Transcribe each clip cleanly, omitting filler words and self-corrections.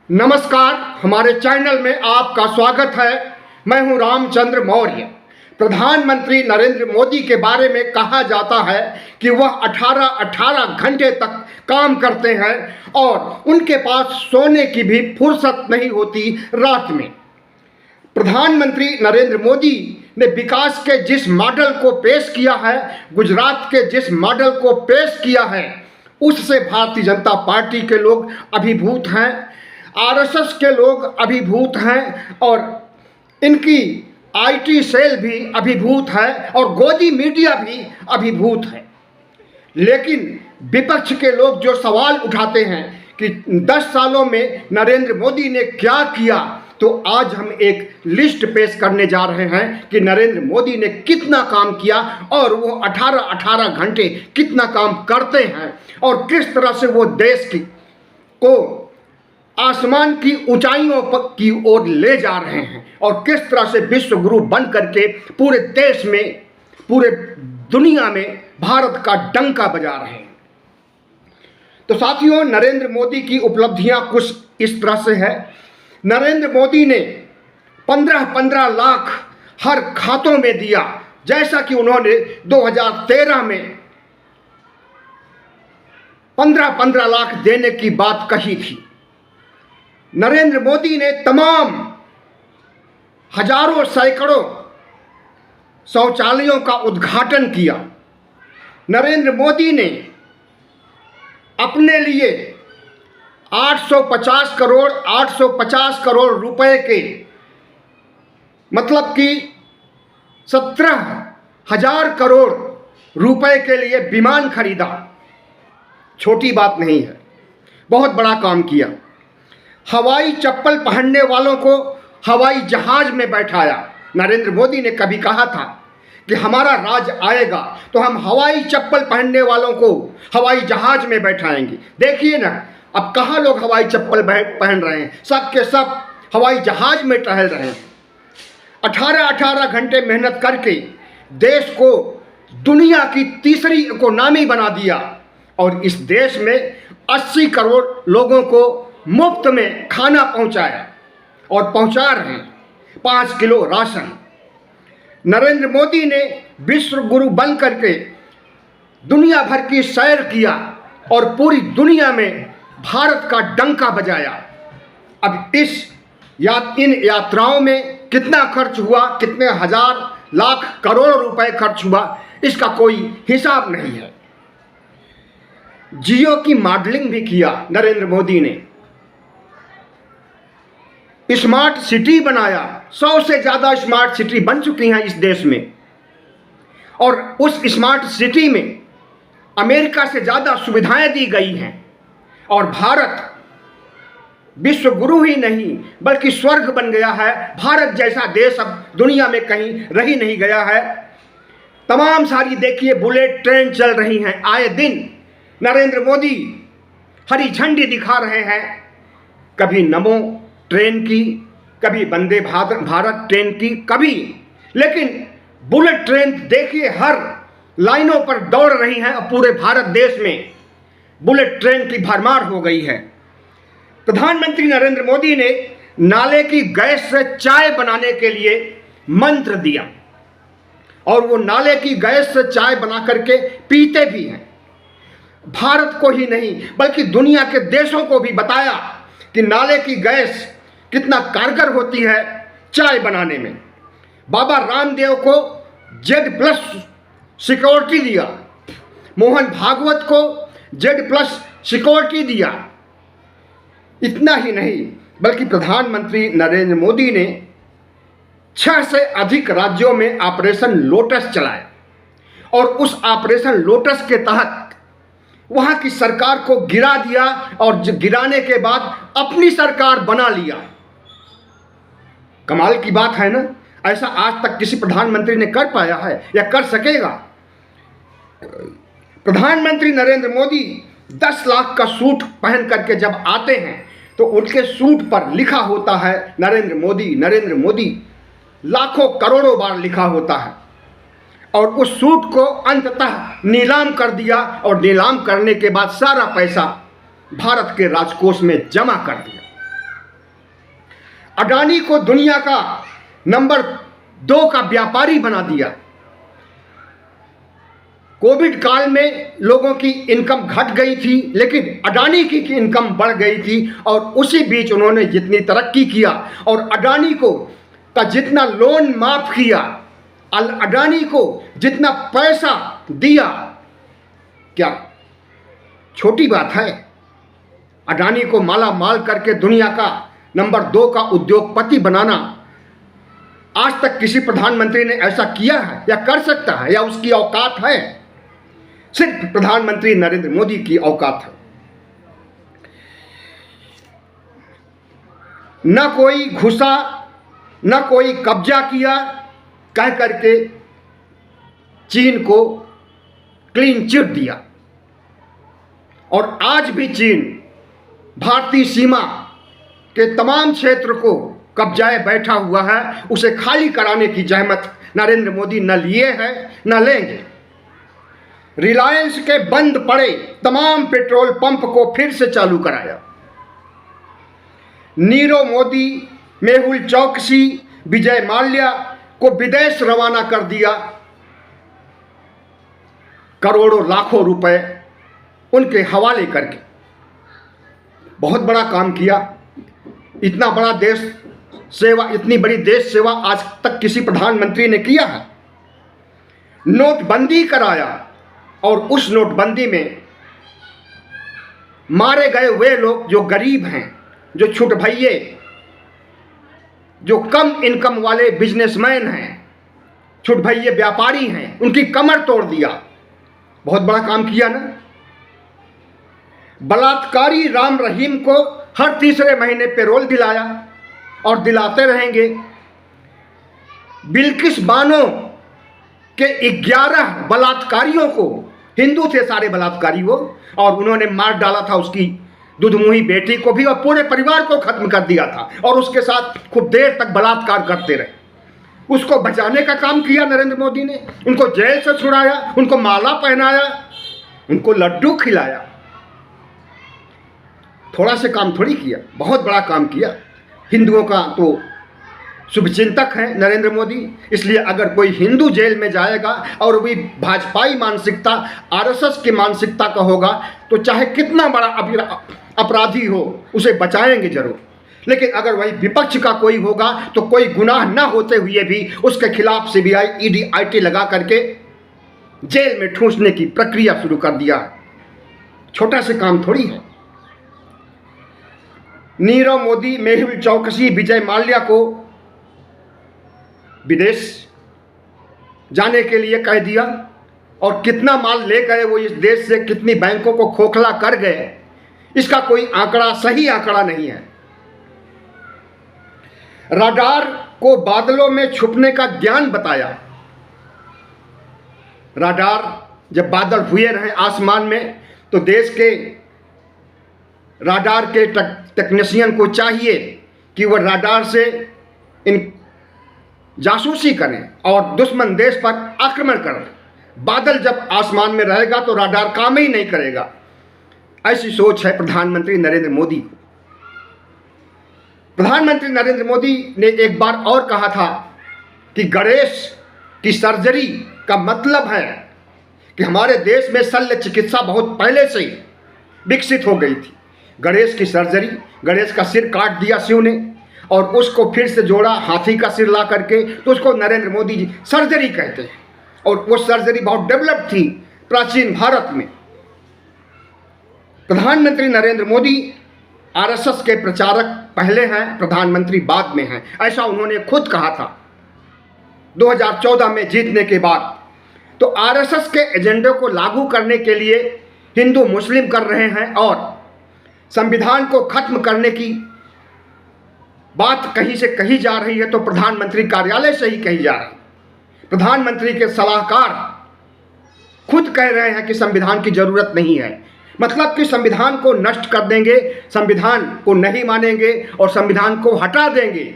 नमस्कार, हमारे चैनल में आपका स्वागत है। मैं हूं रामचंद्र मौर्य। प्रधानमंत्री नरेंद्र मोदी के बारे में कहा जाता है कि वह 18 घंटे तक काम करते हैं और उनके पास सोने की भी फुर्सत नहीं होती रात में। प्रधानमंत्री नरेंद्र मोदी ने विकास के जिस मॉडल को पेश किया है, गुजरात के जिस मॉडल को पेश किया है, उससे भारतीय जनता पार्टी के लोग अभिभूत हैं, आरएसएस के लोग अभिभूत हैं और इनकी आईटी सेल भी अभिभूत है और गोदी मीडिया भी अभिभूत है। लेकिन विपक्ष के लोग जो सवाल उठाते हैं कि 10 सालों में नरेंद्र मोदी ने क्या किया, तो आज हम एक लिस्ट पेश करने जा रहे हैं कि नरेंद्र मोदी ने कितना काम किया और वो 18 घंटे कितना काम करते हैं और किस तरह से वो देश को आसमान की ऊंचाइयों की ओर ले जा रहे हैं और किस तरह से विश्व गुरु बन करके पूरे देश में, पूरे दुनिया में भारत का डंका बजा रहे हैं। तो साथियों, नरेंद्र मोदी की उपलब्धियां कुछ इस तरह से है। नरेंद्र मोदी ने 15-15 लाख हर खातों में दिया, जैसा कि उन्होंने 2013 में 15-15 लाख देने की बात कही थी। नरेंद्र मोदी ने तमाम हजारों सैकड़ों शौचालयों का उद्घाटन किया। नरेंद्र मोदी ने अपने लिए 850 करोड़ रुपए के, मतलब कि 17,000 करोड़ रुपए के लिए विमान खरीदा। छोटी बात नहीं है, बहुत बड़ा काम किया। हवाई चप्पल पहनने वालों को हवाई जहाज में बैठाया। नरेंद्र मोदी ने कभी कहा था कि हमारा राज आएगा तो हम हवाई चप्पल पहनने वालों को हवाई जहाज में बैठाएंगे। देखिए ना, अब कहाँ लोग हवाई चप्पल पहन रहे हैं, सब के सब हवाई जहाज में टहल रहे हैं। 18 घंटे मेहनत करके देश को दुनिया की तीसरी इकोनॉमी बना दिया और इस देश में 80 करोड़ लोगों को मुफ्त में खाना पहुंचाया और पहुंचा रहे हैं 5 किलो राशन। नरेंद्र मोदी ने विश्व गुरु बन करके दुनिया भर की सैर किया और पूरी दुनिया में भारत का डंका बजाया। अब इन यात्राओं में कितना खर्च हुआ, कितने हजार लाख करोड़ रुपए खर्च हुआ, इसका कोई हिसाब नहीं है। जियो की मॉडलिंग भी किया नरेंद्र मोदी ने, स्मार्ट सिटी बनाया। 100 से ज़्यादा स्मार्ट सिटी बन चुकी हैं इस देश में और उस स्मार्ट सिटी में अमेरिका से ज़्यादा सुविधाएं दी गई हैं और भारत विश्व गुरु ही नहीं बल्कि स्वर्ग बन गया है। भारत जैसा देश अब दुनिया में कहीं रही नहीं गया है। तमाम सारी देखिए बुलेट ट्रेन चल रही हैं, आए दिन नरेंद्र मोदी हरी झंडी दिखा रहे हैं। कभी नमो ट्रेन की, कभी वंदे भारत ट्रेन की, कभी, लेकिन बुलेट ट्रेन देखिए हर लाइनों पर दौड़ रही हैं और पूरे भारत देश में बुलेट ट्रेन की भरमार हो गई है। प्रधानमंत्री नरेंद्र मोदी ने नाले की गैस से चाय बनाने के लिए मंत्र दिया और वो नाले की गैस से चाय बना करके पीते भी हैं। भारत को ही नहीं बल्कि दुनिया के देशों को भी बताया कि नाले की गैस कितना कारगर होती है चाय बनाने में। बाबा रामदेव को Z+ सिक्योरिटी दिया, मोहन भागवत को Z+ सिक्योरिटी दिया। इतना ही नहीं बल्कि प्रधानमंत्री नरेंद्र मोदी ने 6 से अधिक राज्यों में ऑपरेशन लोटस चलाया और उस ऑपरेशन लोटस के तहत वहां की सरकार को गिरा दिया और गिराने के बाद अपनी सरकार बना लिया। कमाल की बात है ना, ऐसा आज तक किसी प्रधानमंत्री ने कर पाया है या कर सकेगा? प्रधानमंत्री नरेंद्र मोदी 10 लाख का सूट पहन करके जब आते हैं तो उनके सूट पर लिखा होता है नरेंद्र मोदी, नरेंद्र मोदी, लाखों करोड़ों बार लिखा होता है और उस सूट को अंततः नीलाम कर दिया और नीलाम करने के बाद सारा पैसा भारत के राजकोष में जमा कर दिया। अडानी को दुनिया का नंबर 2 का व्यापारी बना दिया। कोविड काल में लोगों की इनकम घट गई थी, लेकिन अडानी की इनकम बढ़ गई थी और उसी बीच उन्होंने जितनी तरक्की किया और अडानी को का जितना लोन माफ किया, अडानी को जितना पैसा दिया, क्या छोटी बात है? अडानी को माला माल करके दुनिया का नंबर 2 का उद्योगपति बनाना आज तक किसी प्रधानमंत्री ने ऐसा किया है या कर सकता है या उसकी औकात है? सिर्फ प्रधानमंत्री नरेंद्र मोदी की औकात है। न कोई घुसा, न कोई कब्जा किया, कह करके चीन को क्लीन चिट दिया। और आज भी चीन भारतीय सीमा के तमाम क्षेत्र को कब्जाए बैठा हुआ है। उसे खाली कराने की जहमत नरेंद्र मोदी न लिए है न लेंगे। रिलायंस के बंद पड़े तमाम पेट्रोल पंप को फिर से चालू कराया। नीरव मोदी, मेहुल चौकसी, विजय माल्या को विदेश रवाना कर दिया। करोड़ों लाखों रुपए उनके हवाले करके बहुत बड़ा काम किया। इतना बड़ा देश सेवा, इतनी बड़ी देश सेवा आज तक किसी प्रधानमंत्री ने किया है। नोटबंदी कराया और उस नोटबंदी में मारे गए वे लोग जो गरीब हैं, जो छुटभइये, जो कम इनकम वाले बिजनेसमैन हैं, छुटभइये व्यापारी हैं, उनकी कमर तोड़ दिया। बहुत बड़ा काम किया ना। बलात्कारी राम रहीम को हर तीसरे महीने पेरोल दिलाया और दिलाते रहेंगे। बिल्किस बानो के 11 बलात्कारियों को, हिंदू थे सारे बलात्कारी वो, और उन्होंने मार डाला था उसकी दुधमुही बेटी को भी और पूरे परिवार को खत्म कर दिया था और उसके साथ खूब देर तक बलात्कार करते रहे। उसको बचाने का काम किया नरेंद्र मोदी ने। उनको जेल से छुड़ाया, उनको माला पहनाया, उनको लड्डू खिलाया। थोड़ा से काम थोड़ी किया, बहुत बड़ा काम किया। हिंदुओं का तो शुभचिंतक है नरेंद्र मोदी। इसलिए अगर कोई हिंदू जेल में जाएगा और भी भाजपाई मानसिकता, आरएसएस की मानसिकता का होगा, तो चाहे कितना बड़ा अपराधी हो उसे बचाएंगे जरूर। लेकिन अगर वही विपक्ष का कोई होगा तो कोई गुनाह न होते हुए भी उसके खिलाफ सीबीआई, ईडी, आईटी लगा करके जेल में ठूंसने की प्रक्रिया शुरू कर दिया। छोटा से काम थोड़ी है। नीरव मोदी, मेहुल चौकसी, विजय माल्या को विदेश जाने के लिए कह दिया और कितना माल ले गए वो इस देश से, कितनी बैंकों को खोखला कर गए, इसका कोई आंकड़ा, सही आंकड़ा नहीं है। रडार को बादलों में छुपने का ज्ञान बताया। रडार जब बादल हुए रहे आसमान में तो देश के रडार के टेक्नीशियन को चाहिए कि वह रडार से इन जासूसी करें और दुश्मन देश पर आक्रमण करें। बादल जब आसमान में रहेगा तो रडार काम ही नहीं करेगा। ऐसी सोच है प्रधानमंत्री नरेंद्र मोदी को। प्रधानमंत्री नरेंद्र मोदी ने एक बार और कहा था कि गणेश की सर्जरी का मतलब है कि हमारे देश में शल्य चिकित्सा बहुत पहले से विकसित हो गई थी। गणेश की सर्जरी, गणेश का सिर काट दिया शिव ने और उसको फिर से जोड़ा हाथी का सिर ला करके, तो उसको नरेंद्र मोदी जी सर्जरी कहते हैं। और वो सर्जरी बहुत डेवलप थी प्राचीन भारत में। प्रधानमंत्री नरेंद्र मोदी आरएसएस के प्रचारक पहले हैं, प्रधानमंत्री बाद में हैं, ऐसा उन्होंने खुद कहा था 2014 में जीतने के बाद। तो आरएसएस के एजेंडे को लागू करने के लिए हिंदू मुस्लिम कर रहे हैं और संविधान को खत्म करने की बात कहीं से कही जा रही है तो प्रधानमंत्री कार्यालय से ही कही जा रही है। प्रधानमंत्री के सलाहकार खुद कह रहे हैं कि संविधान की जरूरत नहीं है, मतलब कि संविधान को नष्ट कर देंगे, संविधान को नहीं मानेंगे और संविधान को हटा देंगे।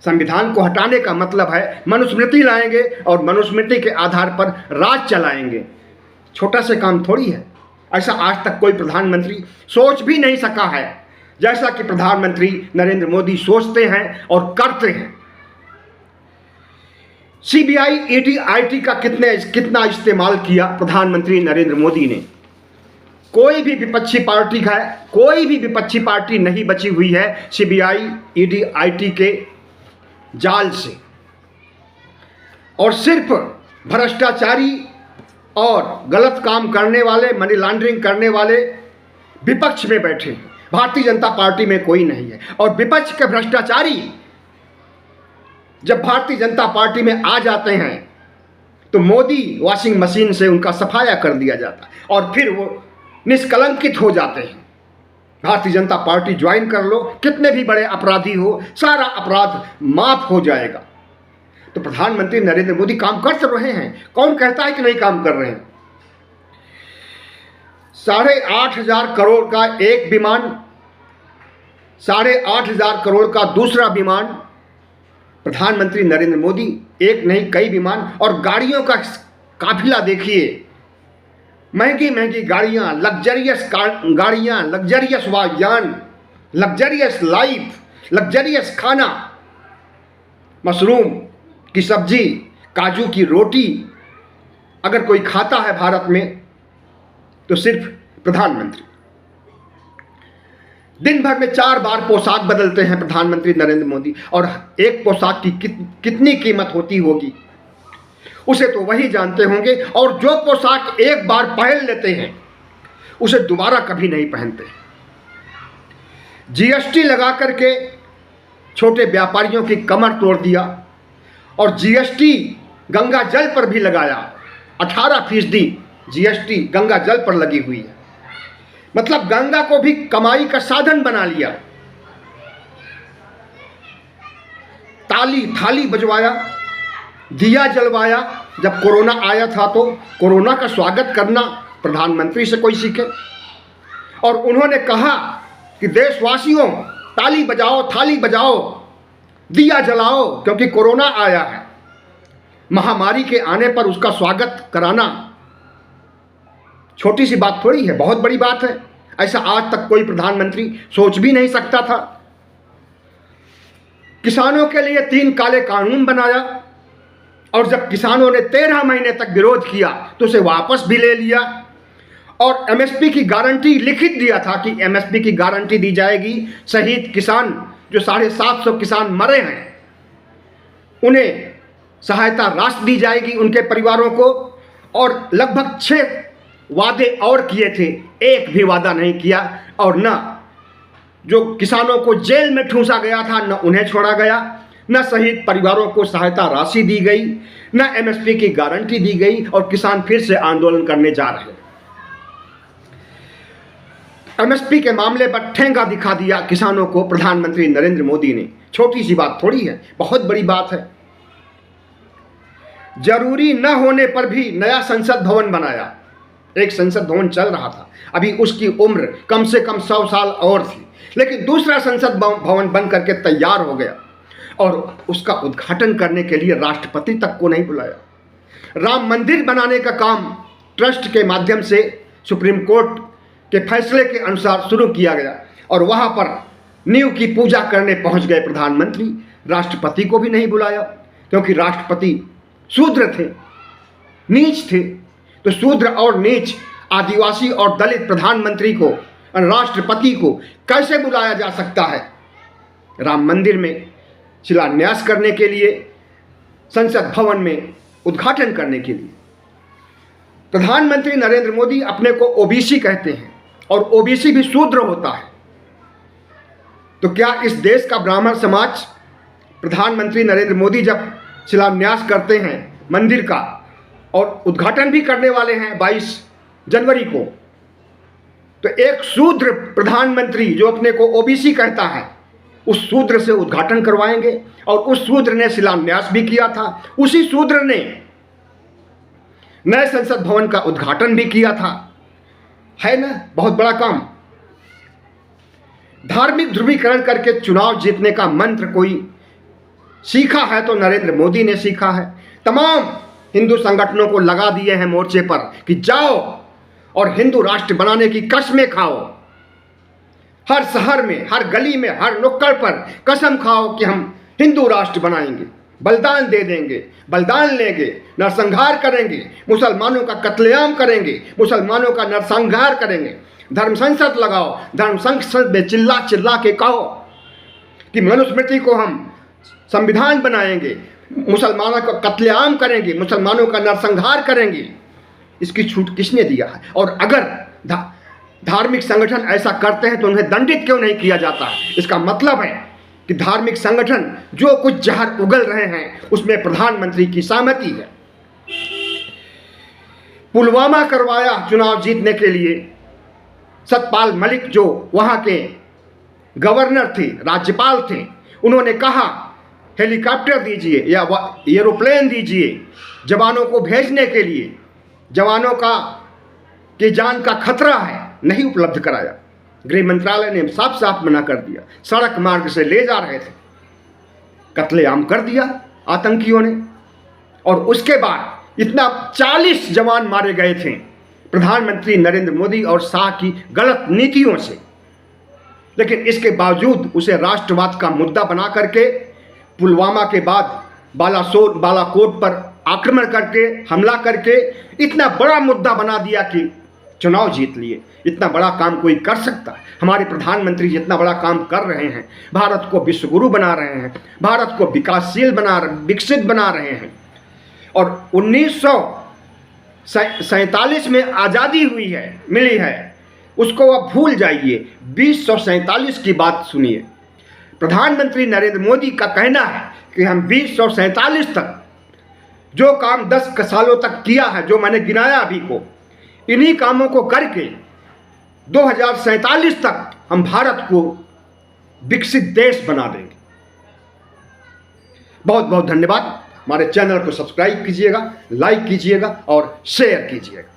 संविधान को हटाने का मतलब है मनुस्मृति लाएंगे और मनुस्मृति के आधार पर राज चलाएंगे। छोटा से काम थोड़ी है। ऐसा आज तक कोई प्रधानमंत्री सोच भी नहीं सका है। जैसा कि प्रधानमंत्री नरेंद्र मोदी सोचते हैं और करते हैं। सीबीआई, ईडी, आईटी का कितना इस्तेमाल किया प्रधानमंत्री नरेंद्र मोदी ने। कोई भी विपक्षी पार्टी नहीं बची हुई है सीबीआई, ईडी, आईटी के जाल से। और सिर्फ भ्रष्टाचारी और गलत काम करने वाले, मनी लॉन्ड्रिंग करने वाले विपक्ष में बैठे हैं। भारतीय जनता पार्टी में कोई नहीं है। और विपक्ष के भ्रष्टाचारी जब भारतीय जनता पार्टी में आ जाते हैं तो मोदी वॉशिंग मशीन से उनका सफाया कर दिया जाता है और फिर वो निष्कलंकित हो जाते हैं। भारतीय जनता पार्टी ज्वाइन कर लो, कितने भी बड़े अपराधी हो, सारा अपराध माफ हो जाएगा। तो प्रधानमंत्री नरेंद्र मोदी काम कर तो रहे हैं, कौन कहता है कि नहीं काम कर रहे हैं। 8,500 करोड़ का एक विमान, 8,500 करोड़ का दूसरा विमान, प्रधानमंत्री नरेंद्र मोदी एक नहीं कई विमान, और गाड़ियों का काफिला देखिए, महंगी महंगी गाड़ियां, लग्जरियस गाड़ियां, लग्जरियस वाहन, लग्जरियस लाइफ, लग्जरियस खाना, मशरूम की सब्जी, काजू की रोटी अगर कोई खाता है भारत में तो सिर्फ प्रधानमंत्री। दिन भर में 4 बार पोशाक बदलते हैं प्रधानमंत्री नरेंद्र मोदी, और एक पोशाक की कितनी कीमत होती होगी उसे तो वही जानते होंगे। और जो पोशाक एक बार पहन लेते हैं उसे दोबारा कभी नहीं पहनते। जीएसटी लगा करके छोटे व्यापारियों की कमर तोड़ दिया, और जीएसटी गंगा जल पर भी लगाया। 18% जीएसटी गंगा जल पर लगी हुई है, मतलब गंगा को भी कमाई का साधन बना लिया। ताली थाली बजवाया, दिया जलवाया। जब कोरोना आया था तो कोरोना का स्वागत करना प्रधानमंत्री से कोई सीखे। और उन्होंने कहा कि देशवासियों, ताली बजाओ, थाली बजाओ, दिया जलाओ, क्योंकि कोरोना आया है। महामारी के आने पर उसका स्वागत कराना छोटी सी बात थोड़ी है, बहुत बड़ी बात है। ऐसा आज तक कोई प्रधानमंत्री सोच भी नहीं सकता था। किसानों के लिए 3 काले कानून बनाया, और जब किसानों ने 13 महीने तक विरोध किया तो उसे वापस भी ले लिया। और एमएसपी की गारंटी लिखित दिया था कि एमएसपी की गारंटी दी जाएगी। शहीद किसान, जो 750 किसान मरे हैं, उन्हें सहायता राशि दी जाएगी उनके परिवारों को। और लगभग 6 वादे और किए थे, एक भी वादा नहीं किया। और न जो किसानों को जेल में ठूंसा गया था न उन्हें छोड़ा गया, न शहीद परिवारों को सहायता राशि दी गई, न एमएसपी की गारंटी दी गई, और किसान फिर से आंदोलन करने जा रहे हैं। एमएसपी के मामले पर ठेंगा दिखा दिया किसानों को प्रधानमंत्री नरेंद्र मोदी ने। छोटी सी बात थोड़ी है, बहुत बड़ी बात है। जरूरी न होने पर भी नया संसद भवन बनाया। एक संसद भवन चल रहा था, अभी उसकी उम्र कम से कम 100 साल और थी, लेकिन दूसरा संसद भवन बन करके तैयार हो गया, और उसका उद्घाटन करने के लिए राष्ट्रपति तक को नहीं बुलाया। राम मंदिर बनाने का काम ट्रस्ट के माध्यम से सुप्रीम कोर्ट के फैसले के अनुसार शुरू किया गया, और वहां पर नींव की पूजा करने पहुंच गए प्रधानमंत्री। राष्ट्रपति को भी नहीं बुलाया, क्योंकि राष्ट्रपति शूद्र थे, नीच थे। तो शूद्र और नीच, आदिवासी और दलित प्रधानमंत्री को, राष्ट्रपति को कैसे बुलाया जा सकता है राम मंदिर में शिलान्यास करने के लिए, संसद भवन में उद्घाटन करने के लिए। प्रधानमंत्री नरेंद्र मोदी अपने को ओबीसी कहते हैं, और ओबीसी भी शूद्र होता है। तो क्या इस देश का ब्राह्मण समाज, प्रधानमंत्री नरेंद्र मोदी जब शिलान्यास करते हैं मंदिर का, और उद्घाटन भी करने वाले हैं 22 जनवरी को, तो एक शूद्र प्रधानमंत्री जो अपने को ओबीसी कहता है, उस शूद्र से उद्घाटन करवाएंगे? और उस शूद्र ने शिलान्यास भी किया था, उसी शूद्र ने नए संसद भवन का उद्घाटन भी किया था। है ना बहुत बड़ा काम। धार्मिक ध्रुवीकरण करके चुनाव जीतने का मंत्र कोई सीखा है तो नरेंद्र मोदी ने सीखा है। तमाम हिंदू संगठनों को लगा दिए हैं मोर्चे पर कि जाओ और हिंदू राष्ट्र बनाने की कसमें खाओ। हर शहर में, हर गली में, हर नुक्कड़ पर कसम खाओ कि हम हिंदू राष्ट्र बनाएंगे, बलिदान दे देंगे, बलिदान लेंगे, नरसंहार करेंगे, मुसलमानों का कत्लेआम करेंगे, मुसलमानों का नरसंहार करेंगे। धर्म संसद लगाओ, धर्म संसद में चिल्ला चिल्ला के कहो कि मनुस्मृति को हम संविधान बनाएंगे, मुसलमानों का कत्लेआम करेंगे, मुसलमानों का नरसंहार करेंगे। इसकी छूट किसने दिया है? और अगर धार्मिक संगठन ऐसा करते हैं तो उन्हें दंडित क्यों नहीं किया जाता? इसका मतलब है कि धार्मिक संगठन जो कुछ जहर उगल रहे हैं उसमें प्रधानमंत्री की सहमति है। पुलवामा करवाया चुनाव जीतने के लिए। सतपाल मलिक जो वहां के गवर्नर थे, राज्यपाल थे, उन्होंने कहा हेलीकॉप्टर दीजिए या एरोप्लेन दीजिए जवानों को भेजने के लिए, जवानों की जान का खतरा है, नहीं उपलब्ध कराया। गृह मंत्रालय ने साफ साफ मना कर दिया। सड़क मार्ग से ले जा रहे थे, कत्लेआम कर दिया आतंकियों ने। और उसके बाद इतना 40 जवान मारे गए थे प्रधानमंत्री नरेंद्र मोदी और शाह की गलत नीतियों से। लेकिन इसके बावजूद उसे राष्ट्रवाद का मुद्दा बना करके पुलवामा के बाद बालाकोट पर आक्रमण करके, हमला करके इतना बड़ा मुद्दा बना दिया कि चुनाव जीत लिए। इतना बड़ा काम कोई कर सकता है? हमारे प्रधानमंत्री जितना बड़ा काम कर रहे हैं, भारत को विश्वगुरु बना रहे हैं, भारत को विकसित बना रहे हैं। और 1947 में आज़ादी हुई है, मिली है, उसको आप भूल जाइए। 2047 की बात सुनिए। प्रधानमंत्री नरेंद्र मोदी का कहना है कि हम 2047 तक जो काम 10 सालों तक किया है, जो मैंने गिनाया अभी को, इन्हीं कामों को करके 2047 तक हम भारत को विकसित देश बना देंगे। बहुत बहुत धन्यवाद। हमारे चैनल को सब्सक्राइब कीजिएगा, लाइक कीजिएगा और शेयर कीजिएगा।